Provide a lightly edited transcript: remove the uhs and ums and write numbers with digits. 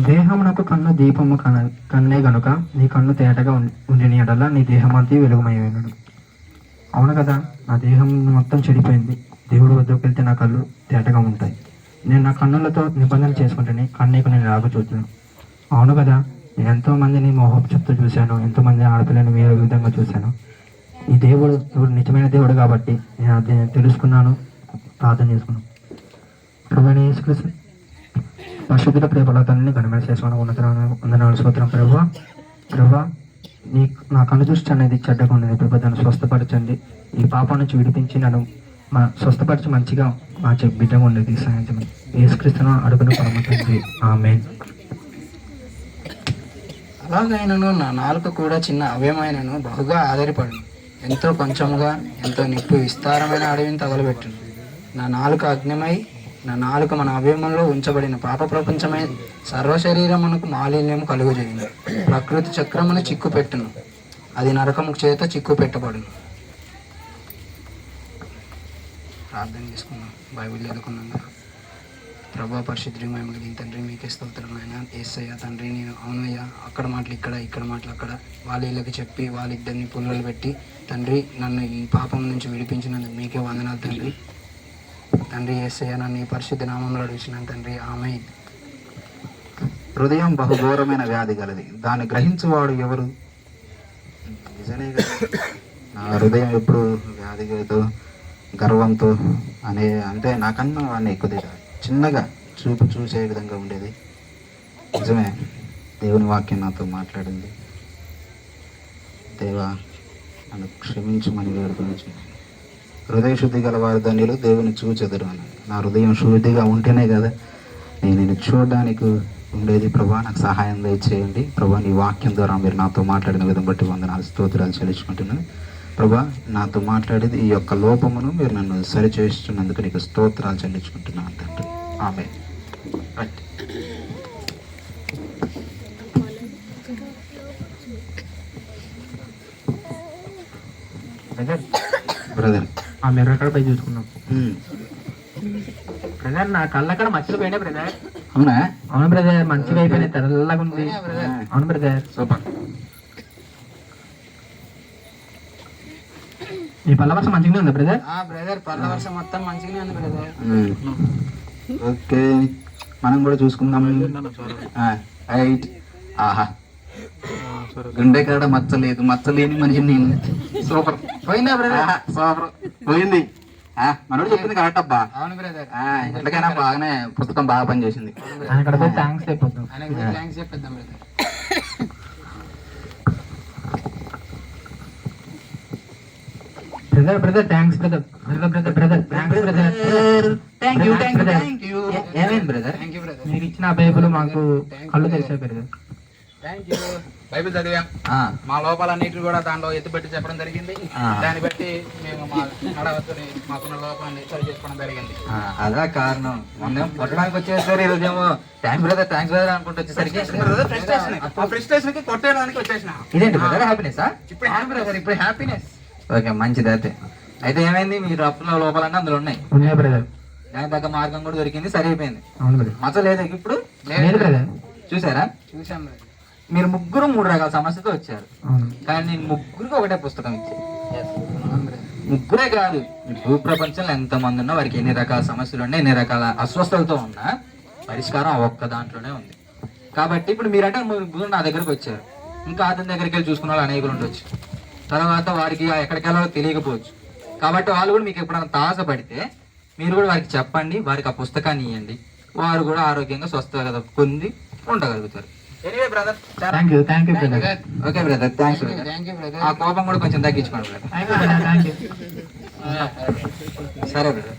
దేహమునకు కన్ను దీపము కన్నే గనుక నీ కన్ను తేటగా ఉండిన ఎడల నీ దేహమంతా వెలుగుమయ్యాడు. అవును కదా, నా దేహం మొత్తం చెడిపోయింది. దేవుడు వద్దకు వెళ్తే నా కళ్ళు తేటగా ఉంటాయి. నేను నా కన్నులతో నిబంధన చేసుకుంటేనే కన్నీకు నేను రాగు చూస్తున్నాను. అవును కదా, నేను ఎంతో మందిని మోహపు చెప్తూ చూశాను, ఎంతోమంది ఆడపిల్లని వేరే విధంగా చూశాను. ఈ దేవుడు నిజమైన దేవుడు కాబట్టి నేను అది తెలుసుకున్నాను, ప్రార్థన చేసుకున్నాను. ప్రభువైన యేసుక్రీస్తు పరిశుద్ధుల ప్రేమల తల్లిని ఘనమైన చేసుకుని వందనాలు స్తోత్రం. ప్రభువా నా కన్ను దృష్టి అనేది చెడ్డగా ఉన్నది ప్రభు, దాన్ని స్వస్థపరచండి. ఈ పాపం నుంచి విడిపించి నన్ను స్వస్థపరిచి మంచిగా మా బిడ్డగా ఉండేది సాయంత్రం యేసుక్రీస్తును అడుగును పరమతండ్రి, ఆమేన్. అలాగైనను నా నాలుక కూడా చిన్న అవయమైనను బహుగా ఆధారపడును. ఎంతో కొంచెముగా ఎంతో నిప్పు విస్తారమైన అడవిని తగలబెట్టును. నా నాలుక అగ్నిమై నా నాలుక మన అవయవంలో ఉంచబడిన పాప ప్రపంచమై సర్వశరీరమునకు మాలిన్యము కలుగజేయును. ప్రకృతి చక్రమును చిక్కు పెట్టును, అది నరకము చేత చిక్కు పెట్టబడును. ప్రార్థన చేసుకున్నాం, బైబిల్ చదువుకున్నాను. ప్రభా పరిశుద్ధి మేము తండ్రి మీకే స్తోత్రమైన యేసయ్య తండ్రి. నేను అవునయ్యా, అక్కడ మాటలు ఇక్కడ మాటలు అక్కడ వాళ్ళకి చెప్పి వాళ్ళిద్దరిని పుల్లలు పెట్టి తండ్రి నన్ను ఈ పాపం నుంచి విడిపించినందుకు మీకే వందనాలు తండ్రి. తండ్రి యేసయ్య నన్ను ఈ పరిశుద్ధ నామంలో అడుగుతున్నాను తండ్రి, ఆమేన్. హృదయం బహుఘోరమైన వ్యాధి గలది, దాన్ని గ్రహించువాడు ఎవరు? నిజమే కదా, నా హృదయం ఎప్పుడు వ్యాధితో గర్వంతో అంటే నాకన్నా వాడిని కొద్దిగా చిన్నగా చూసే విధంగా ఉండేది. నిజమే, దేవుని వాక్యం నాతో మాట్లాడింది. దేవా నన్ను క్షమించమని వేడుకొని, హృదయ శుద్ధి గల వారి ధన్యులు దేవుని చూచెదరు అని. నా హృదయం శుద్ధిగా ఉంటేనే కదా నేను చూడడానికి ఉండేది. ప్రభా నాకు సహాయం దయచేయండి ప్రభా. నీ వాక్యం ద్వారా మీరు నాతో మాట్లాడిన విధం బట్టి వందనాలు స్తోత్రాలు చెల్లించుకుంటున్నాను ప్రభా. నాతో మాట్లాడేది ఈ యొక్క లోపమును మీరు నన్ను సరిచేస్తున్నందుకు నీకు స్తోత్రాలు చెల్లించుకుంటున్నాను తండ్రి, ఆమేన్. రైట్. బ్రదర్ ఆ మిర్రర్ పై చూసుకున్నాం బ్రదర్. నా కళ్ళక్కడ మచ్చలు పోయినాయి బ్రదర్. అవునా? అవును బ్రదర్, మంచిగా అయిపోయినాయి, తెల్లగా ఉంది. అవును బ్రదర్, సూపర్. ఈ పళ్ళ వర్షం మంచిగానే ఉంది బ్రదర్. బ్రదర్ పళ్ళ వర్షం మొత్తం మంచిగానే ఉంది బ్రదర్. ఓకే, మనం కూడా చూసుకుందాం. రైట్. ఆహా, గుండె కాడ మచ్చలేదు, మచ్చలేని మనిషిని నేను. సూపర్. పోయిందా బ్రదర్? సూపర్ పోయింది. మనోడు చెప్పింది కరెక్ట్ అబ్బా. అవును బ్రదర్, ఎట్లకైనా బాగానే పుస్తకం బాగా పనిచేసింది. థ్యాంక్స్ అయిపోతాం. థ్యాంక్స్ చెప్పేద్దాం brother. Brother thanks brother. Brother thanks brother. Thank you. ఏమైంది బ్రదర్? Thank you brother. మీరు ఇచ్చిన బైబిల్ మాకు కళ్ళు తెలిసాయి బ్రదర్. Thank you. బైబిల్ చదివాం, మా లోపాలన్నిటిని కూడా దానిలో ఎత్తుపెట్టి చెప్పడం జరిగింది. దాన్ని బట్టి మేము మా నడవద్దని మాకున్న లోపాన్ని సరి చేసుకోవడం జరిగింది. అదా కారణం. మొన్న కొట్టడానికి వచ్చేసరి ఈరోజు ఏమో థ్యాంక్స్ బ్రదర్ అనుకుంటూ వచ్చేసరికి ఫ్రస్ట్రేషన్ కి కొట్టేయడానికి వచ్చేసిన. ఇదేంటి బ్రదర్, హ్యాపీనెస్? ఇప్పుడు హ్యాపీ బ్రదర్, ఇప్పుడు హ్యాపీనెస్. ఓకే, మంచిది. అయితే ఏమైంది, మీరు అప్పుల లోపాలన్నీ అందులో ఉన్నాయి బ్రదర్. దాని తగ్గ మార్గం కూడా దొరికింది, సరి అయిపోయింది. అవును బ్రదర్. మచ్చ లేదు ఇప్పుడు. లేదు బ్రదర్. చూసారా? చూసాం బ్రదర్. మీరు ముగ్గురు 3 రకాల సమస్యతో వచ్చారు, కానీ నేను ముగ్గురికి ఒకటే పుస్తకం ఇచ్చాను. ముగ్గురే కాదు, భూ ప్రపంచంలో ఎంతమంది ఉన్నా వారికి ఎన్ని రకాల సమస్యలు ఉన్నాయి, ఎన్ని రకాల అస్వస్థలతో ఉన్నా పరిష్కారం ఒక్క దాంట్లోనే ఉంది. కాబట్టి ఇప్పుడు మీరంటే ముగ్గురు నా దగ్గరకు వచ్చారు, ఇంకా అతని దగ్గరికి వెళ్ళి చూసుకున్న వాళ్ళు అనేకులు ఉండొచ్చు. తర్వాత వారికి ఎక్కడికి వెళ్ళాలో తెలియకపోవచ్చు. కాబట్టి వాళ్ళు కూడా మీకు ఎప్పుడైనా తాసపడితే మీరు కూడా వారికి చెప్పండి, వారికి ఆ పుస్తకాన్ని ఇవ్వండి. వారు కూడా ఆరోగ్యంగా స్వస్థత పొంది ఉండగలుగుతారు. Anyway brother, thank you brother. Okay brother, thanks. Thank you brother. ఆ కోపం కూడా కొంచెం తగ్గించుకోండి బ్రదర్. Thank you. సరే బ్రదర్.